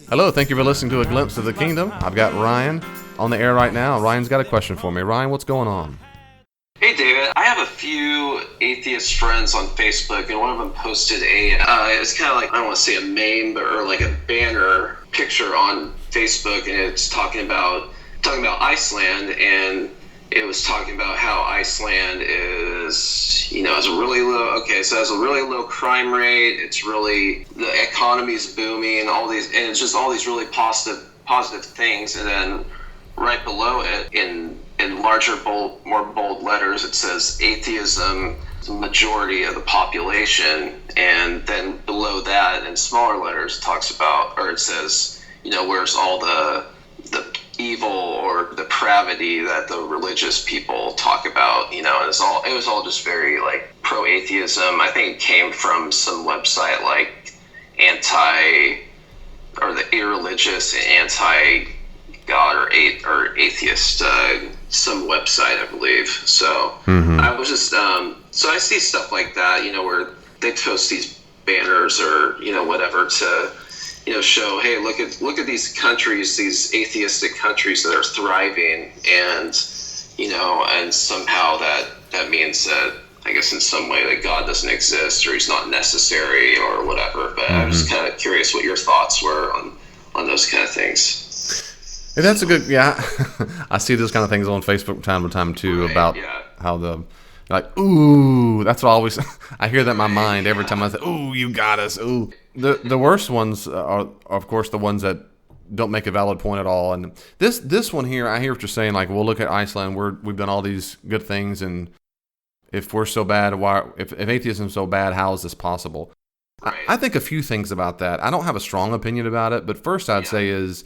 Hello, thank you for listening to A Glimpse of the Kingdom. I've got Ryan on the air right now. Ryan's got a question for me. Ryan, what's going on? Hey David, I have a few atheist friends on Facebook, and one of them posted it's kind of like, I don't want to say a meme, or like a banner picture on Facebook, and it's talking about Iceland, and it was talking about how Iceland is, has a really low, so it has a really low crime rate, the economy's booming, and it's just all these really positive things, and then right below it, in larger, more bold letters, it says atheism is the majority of the population, and then below that, in smaller letters, it says, where's all the evil or depravity that the religious people talk about, and it was all just very like pro-atheism. I think it came from some website like the irreligious anti-God or atheist, some website, I believe. So I was just so I see stuff like that, where they post these banners or whatever to show, hey, look at these countries, these atheistic countries that are thriving, and and somehow that means that, I guess, in some way, that God doesn't exist or he's not necessary or whatever. But I'm just kind of curious what your thoughts were on those kind of things. Hey, that's a good, I see those kind of things on Facebook from time to time too, right, about how ooh, that's what I always, I hear that in my mind every time I say, ooh, you got us, ooh. The worst ones are, of course, the ones that don't make a valid point at all. And this one here, I hear what you're saying, like, well, look at Iceland, we've done all these good things, and if we're so bad, if atheism is so bad, how is this possible? Right. I think a few things about that. I don't have a strong opinion about it, but first I'd say is,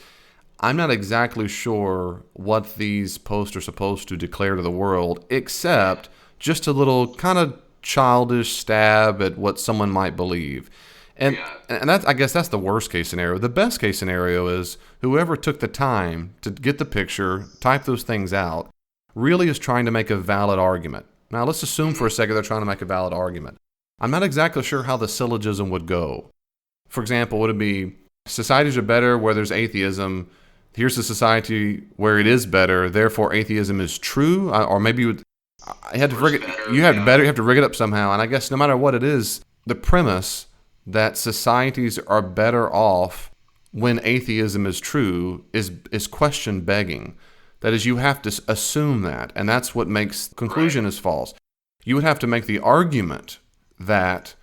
I'm not exactly sure what these posts are supposed to declare to the world, except just a little kind of childish stab at what someone might believe. And that's, I guess that's the worst case scenario. The best case scenario is whoever took the time to get the picture, type those things out, really is trying to make a valid argument. Now, let's assume for a second they're trying to make a valid argument. I'm not exactly sure how the syllogism would go. For example, would it be societies are better where there's atheism? Here's a society where it is better, therefore atheism is true? Or maybe you have to rig it up somehow. And I guess no matter what it is, the premise that societies are better off when atheism is true is question begging. That is, you have to assume that, and that's what makes the conclusion is false. You would have to make the argument that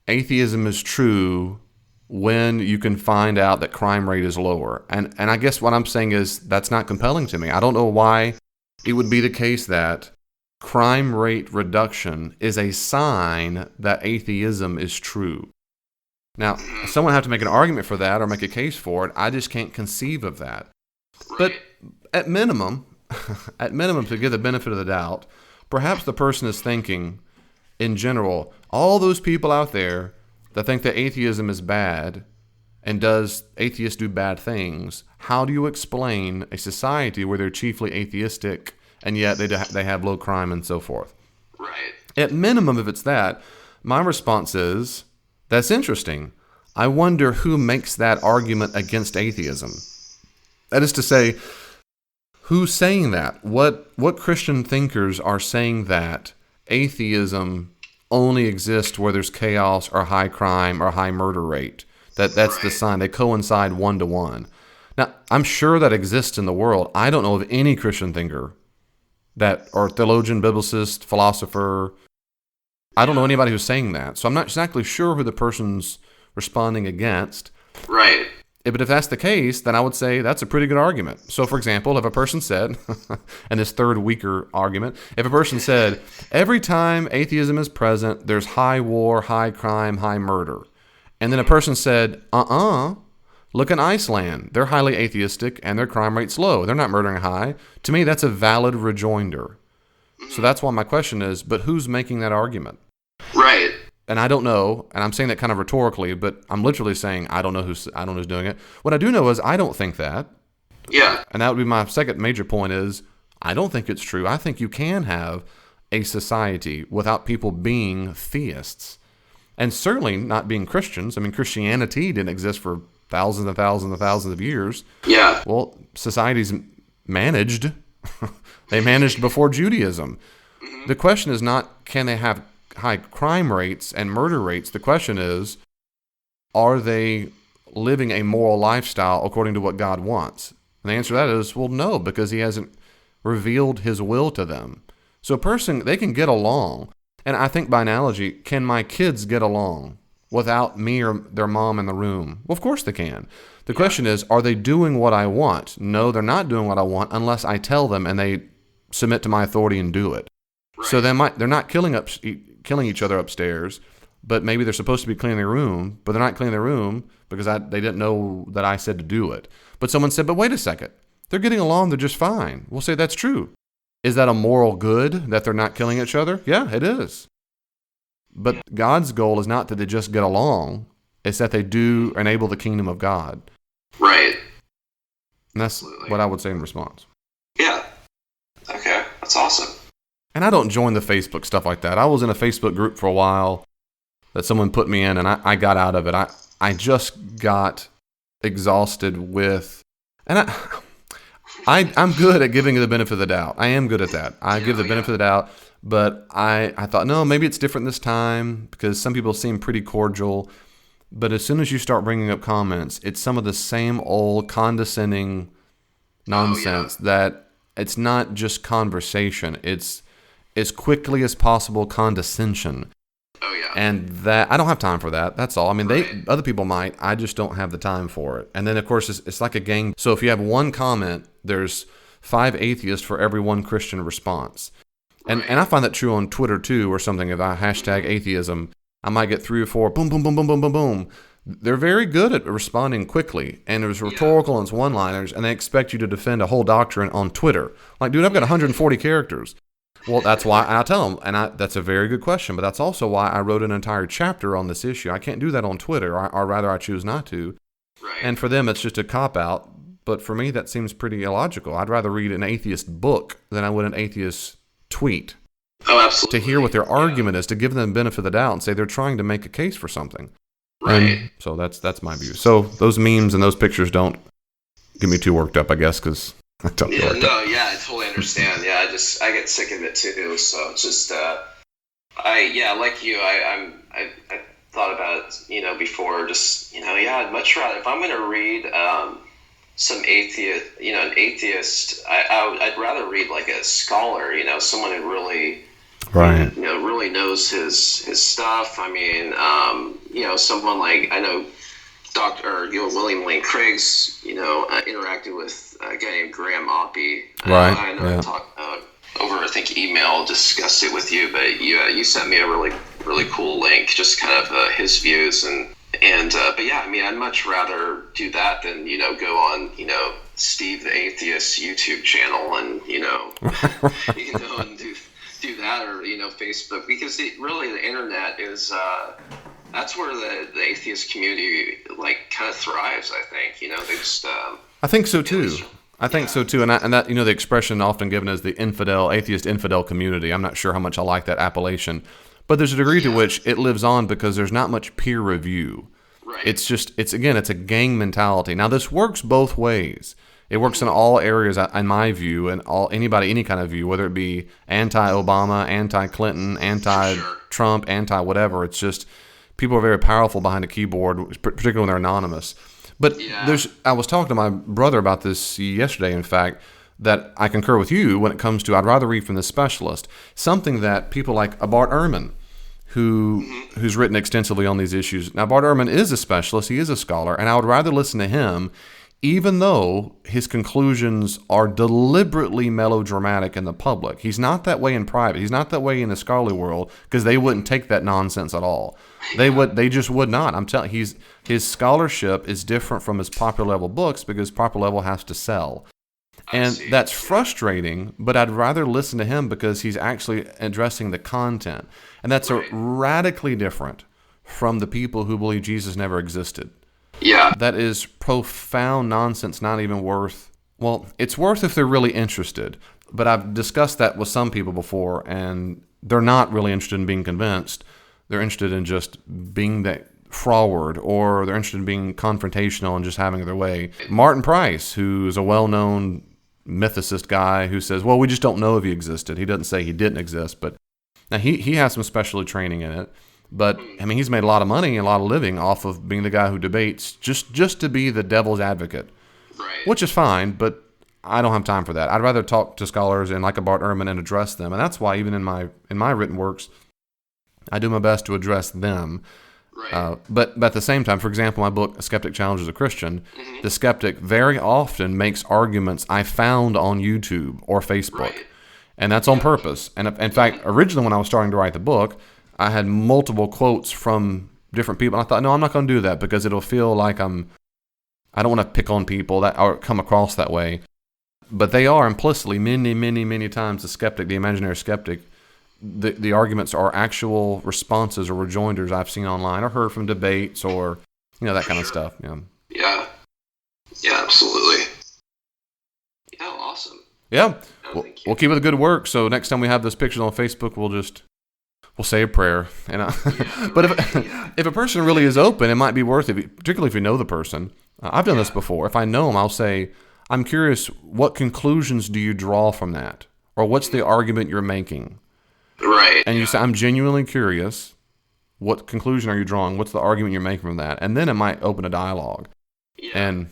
atheism is true when you can find out that crime rate is lower. And I guess what I'm saying is that's not compelling to me. I don't know why it would be the case that crime rate reduction is a sign that atheism is true. Now, someone have to make an argument for that or make a case for it. I just can't conceive of that. But at minimum, to give the benefit of the doubt, perhaps the person is thinking, in general, all those people out there that think that atheism is bad and does atheists do bad things, how do you explain a society where they're chiefly atheistic and yet they have low crime and so forth? Right. At minimum, if it's that, my response is, that's interesting. I wonder who makes that argument against atheism. That is to say, who's saying that? What Christian thinkers are saying that atheism only exists where there's chaos or high crime or high murder rate? That's the sign. They coincide 1-to-1. Now, I'm sure that exists in the world. I don't know of any Christian thinker or theologian, biblicist, philosopher. I don't know anybody who's saying that. So I'm not exactly sure who the person's responding against. Right. But if that's the case, then I would say that's a pretty good argument. So, for example, if a person said, and this third weaker argument, if a person said, every time atheism is present, there's high war, high crime, high murder. And then a person said, look at Iceland. They're highly atheistic and their crime rate's low. They're not murdering high. To me, that's a valid rejoinder. So that's why my question is, but who's making that argument? Right. And I don't know, and I'm saying that kind of rhetorically, but I'm literally saying I don't know who's doing it. What I do know is I don't think that. Yeah. And that would be my second major point is I don't think it's true. I think you can have a society without people being theists. And certainly not being Christians. I mean, Christianity didn't exist for thousands and thousands and thousands of years. Yeah. Well, society's managed. They managed before Judaism. The question is not, can they have high crime rates and murder rates? The question is, are they living a moral lifestyle according to what God wants? And the answer to that is, well, no, because he hasn't revealed his will to them. So a person, they can get along. And I think by analogy, can my kids get along without me or their mom in the room? Well, of course they can. The question is, are they doing what I want? No, they're not doing what I want unless I tell them and they submit to my authority and do it. Right. So they're not killing each other upstairs, but maybe they're supposed to be cleaning their room, but they're not cleaning their room because they didn't know that I said to do it. But someone said, but wait a second, they're getting along, they're just fine. We'll say that's true. Is that a moral good that they're not killing each other? Yeah, it is. But God's goal is not that they just get along, it's that they do enable the kingdom of God. Right. And that's what I would say in response. Yeah. Okay, that's awesome. And I don't join the Facebook stuff like that. I was in a Facebook group for a while that someone put me in, and I got out of it. I just got exhausted with, and I'm good at giving the benefit of the doubt. I am good at that. I give the benefit of the doubt, but I thought, no, maybe it's different this time because some people seem pretty cordial. But as soon as you start bringing up comments, it's some of the same old condescending nonsense that it's not just conversation. It's as quickly as possible condescension. Oh, yeah. And that I don't have time for that. That's all. I mean, other people might. I just don't have the time for it. And then, of course, it's like a gang. So if you have one comment, there's 5 atheists for every one Christian response. And I find that true on Twitter, too, or something. If I hashtag atheism, I might get 3 or 4, boom, boom, boom, boom, boom, boom, boom. They're very good at responding quickly. And there's rhetorical and it's one-liners, and they expect you to defend a whole doctrine on Twitter. Like, dude, I've got 140 characters. Well, that's why I tell them, and that's a very good question, but that's also why I wrote an entire chapter on this issue. I can't do that on Twitter, or rather I choose not to. Right. And for them, it's just a cop-out, but for me, that seems pretty illogical. I'd rather read an atheist book than I would an atheist tweet. Oh, absolutely. To hear what their argument is, to give them the benefit of the doubt and say they're trying to make a case for something. Right. And so that's my view. So those memes and those pictures don't get me too worked up, I guess, because I don't get worked up. I totally understand. Yeah, I get sick of it too. So it's just, like you, I thought about it, before. Just, I'd much rather, if I'm going to read some atheist, an atheist, I'd rather read like a scholar, someone who really, really knows his stuff. I mean, someone like, I know William Lane Craig's, interacted with a guy named Graham Oppie. Right. I know I talked over, I think, email, discussed it with you, but you sent me a really, really cool link, just kind of his views but yeah, I mean, I'd much rather do that than, go on, Steve the Atheist YouTube channel and, and do that, or, Facebook, because really the internet is, that's where the atheist community kind of thrives. I think they just. I think so too. I think so too, and that the expression often given as the atheist infidel community. I'm not sure how much I like that appellation, but there's a degree to which it lives on because there's not much peer review. Right. It's a gang mentality. Now this works both ways. It works in all areas, in my view, and any kind of view, whether it be anti-Obama, anti-Clinton, anti-Trump, anti-whatever. It's just people are very powerful behind a keyboard, particularly when they're anonymous. But I was talking to my brother about this yesterday, in fact, that I concur with you when it comes to I'd rather read from the specialist, something that people like Bart Ehrman, who's written extensively on these issues. Now, Bart Ehrman is a specialist, he is a scholar, and I would rather listen to him even though his conclusions are deliberately melodramatic in the public. He's not that way in private. He's not that way in the scholarly world because they wouldn't take that nonsense at all. They just would not. I'm telling you, his scholarship is different from his popular level books because popular level has to sell. And that's frustrating, but I'd rather listen to him because he's actually addressing the content. And that's radically different from the people who believe Jesus never existed. Yeah. That is profound nonsense, not even worth, well, it's worth if they're really interested. But I've discussed that with some people before, and they're not really interested in being convinced. They're interested in just being froward, or they're interested in being confrontational and just having their way. Martin Price, who's a well-known mythicist guy who says, well, we just don't know if he existed. He doesn't say he didn't exist, but now he has some specialty training in it. But, I mean, he's made a lot of money and a lot of living off of being the guy who debates just to be the devil's advocate, right? Which is fine, but I don't have time for that. I'd rather talk to scholars and like a Bart Ehrman and address them. And that's why even in my written works, I do my best to address them. Right. But at the same time, for example, my book, A Skeptic Challenges a Christian, the skeptic very often makes arguments I found on YouTube or Facebook. Right. And that's on purpose. And in fact, originally when I was starting to write the book, I had multiple quotes from different people. And I thought, no, I'm not going to do that because it'll feel like I don't want to pick on people that or come across that way. But they are implicitly many, many, many times the skeptic, the imaginary skeptic. The arguments are actual responses or rejoinders I've seen online or heard from debates or, that kind of stuff. Yeah. Yeah, absolutely. Yeah, awesome. Yeah. We'll keep it the good work. So next time we have those pictures on Facebook, we'll say a prayer. But if a person really is open, it might be worth it, particularly if you know the person. I've done this before. If I know them, I'll say, I'm curious, what conclusions do you draw from that? Or what's the argument you're making? Right. And you say, I'm genuinely curious. What conclusion are you drawing? What's the argument you're making from that? And then it might open a dialogue. Yeah. And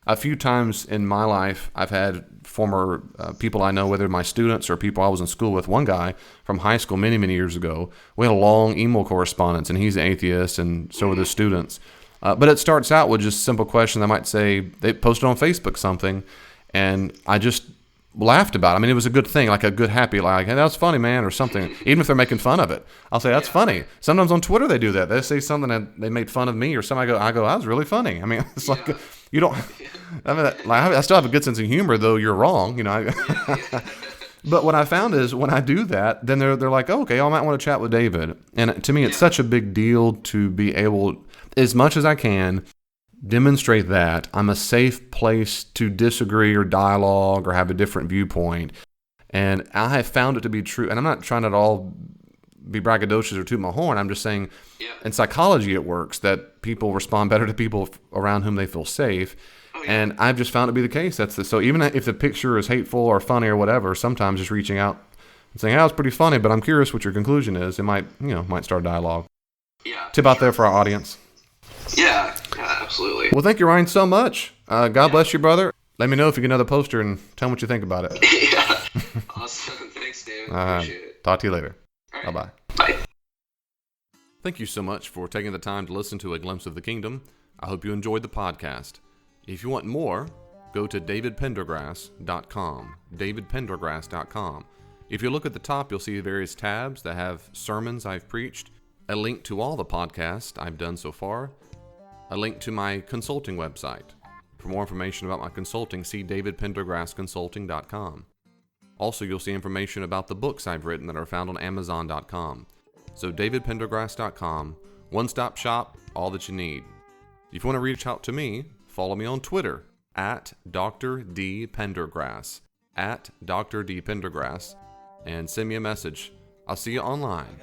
a few times in my life, I've had former people I know, whether my students or people I was in school with. One guy from high school many, many years ago, we had a long email correspondence, and he's an atheist, and so are the students. But it starts out with just simple questions. I might say, they posted on Facebook something, and I just laughed about it. I mean, it was a good thing, like a good happy, like, hey, that's funny, man, or something. Even if they're making fun of it, I'll say, that's funny. Sometimes on Twitter they do that. They say something that they made fun of me or something. I go, that was really funny. I mean, it's like, you don't, I mean, I still have a good sense of humor, though you're wrong, But what I found is when I do that, then they're like, oh, okay, I might want to chat with David. And to me, it's such a big deal to be able, as much as I can, demonstrate that I'm a safe place to disagree or dialogue or have a different viewpoint. And I have found it to be true. And I'm not trying to at all be braggadocious or toot my horn. I'm just saying in psychology it works, that people respond better to people around whom they feel safe. And I've just found it to be the case. So even if the picture is hateful or funny or whatever, sometimes just reaching out and saying, it's pretty funny, but I'm curious what your conclusion is. It might start a dialogue. Yeah. Tip out there for our audience. Yeah, absolutely. Well, thank you, Ryan, so much. God bless you, brother. Let me know if you get another poster and tell me what you think about it. Yeah. Awesome. Thanks, David. Appreciate it. Talk to you later. Right. Bye-bye. Bye. Thank you so much for taking the time to listen to A Glimpse of the Kingdom. I hope you enjoyed the podcast. If you want more, go to davidpendergrass.com, davidpendergrass.com. If you look at the top, you'll see various tabs that have sermons I've preached, a link to all the podcasts I've done so far, a link to my consulting website. For more information about my consulting, see davidpendergrassconsulting.com. Also, you'll see information about the books I've written that are found on amazon.com. So davidpendergrass.com, one-stop shop, all that you need. If you want to reach out to me, follow me on Twitter at Dr. D. Pendergrass, at Dr. D. Pendergrass, and send me a message. I'll see you online.